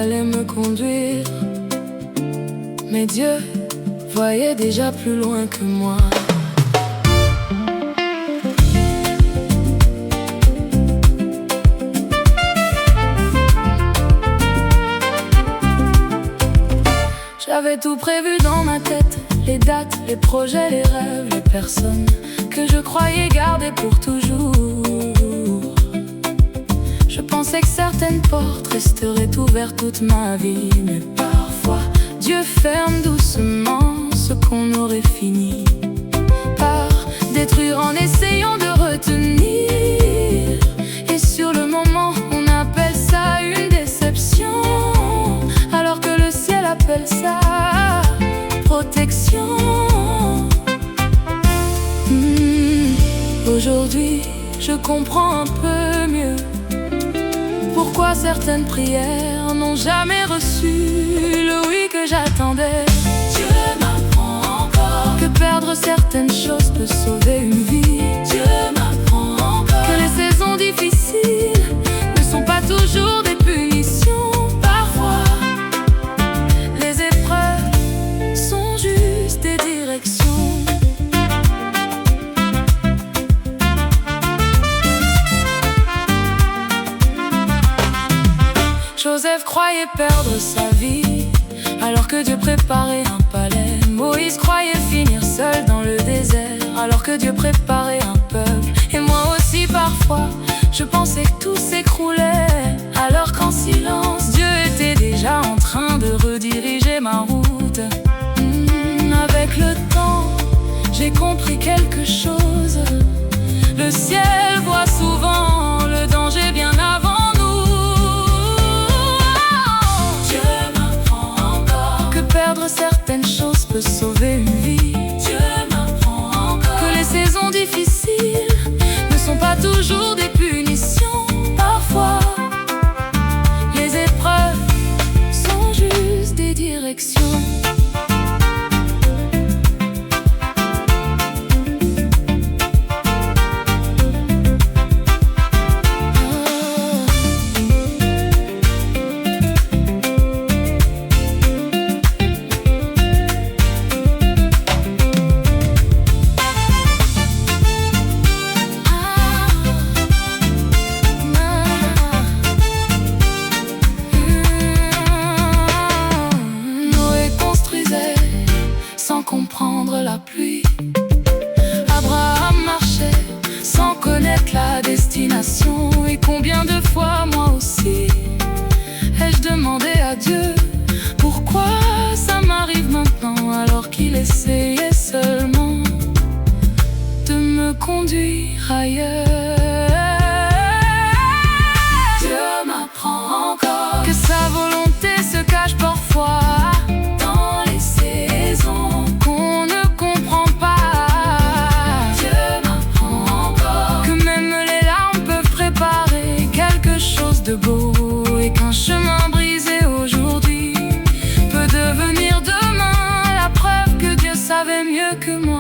allait me conduire. Mais Dieu voyait déjà plus loin que moi. J'avais tout prévu dans ma tête, les dates, les projets, les rêves, les personnes que je croyais garder pour toujours. Je pensais que certaines portes resteraient ouvertes toute ma vie, mais parfois Dieu ferme doucement ce qu'on aurait fini par détruire en essayant de retenir. Et sur le moment, on appelle ça une déception, alors que le ciel appelle ça protection. Aujourd'hui, je comprends un peu mieux pourquoi certaines prières n'ont jamais reçu le oui que j'attendais. Dieu m'apprend encore Que perdre certaines choses peut sauver une vie. Dieu m'apprend encore Que les saisons difficiles ne sont pas toujours des punitions. Parfois, les épreuves sont juste des directions. Joseph croyait perdre sa vie alors que Dieu préparait un palais. Moïse croyait finir seul dans le désert alors que Dieu préparait un peuple. Et moi aussi parfois, je pensais que tout s'écroulait, alors qu'en silence, Dieu était déjà en train de rediriger ma route. Avec le temps, j'ai compris quelque chose. Le ciel voit souvent le danger bien avant. Perdre certaines choses peut sauver une vie. Dieu m'apprend encore que les saisons difficiles ne sont pas toujours des punitions. Parfois, les épreuves sont juste des directions. Comprendre la pluie. Abraham marchait sans connaître la destination. Et combien de fois moi aussi ai-je demandé à Dieu pourquoi ça m'arrive maintenant, alors qu'il essayait seulement de me conduire ailleurs. Dieu m'apprend encore que sa volonté se cache parfois dans les saisons qu'on ne comprend pas. Dieu m'apprend encore que même les larmes peuvent préparer quelque chose de beau, et qu'un chemin brisé aujourd'hui peut devenir demain la preuve que Dieu savait mieux que moi.